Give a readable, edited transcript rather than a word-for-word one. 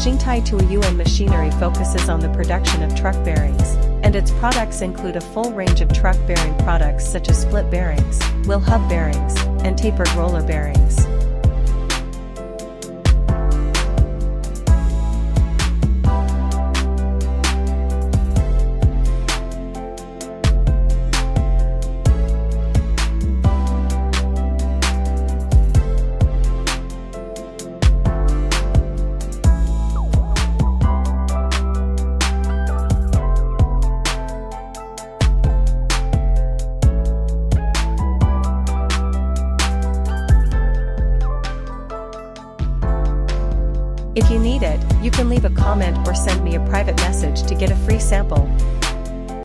Xingtai Tuoyuan Machinery focuses on the production of truck bearings, and its products include a full range of truck bearing products such as split bearings, wheel hub bearings, and tapered roller bearings. If you need it, you can leave a comment or send me a private message to get a free sample.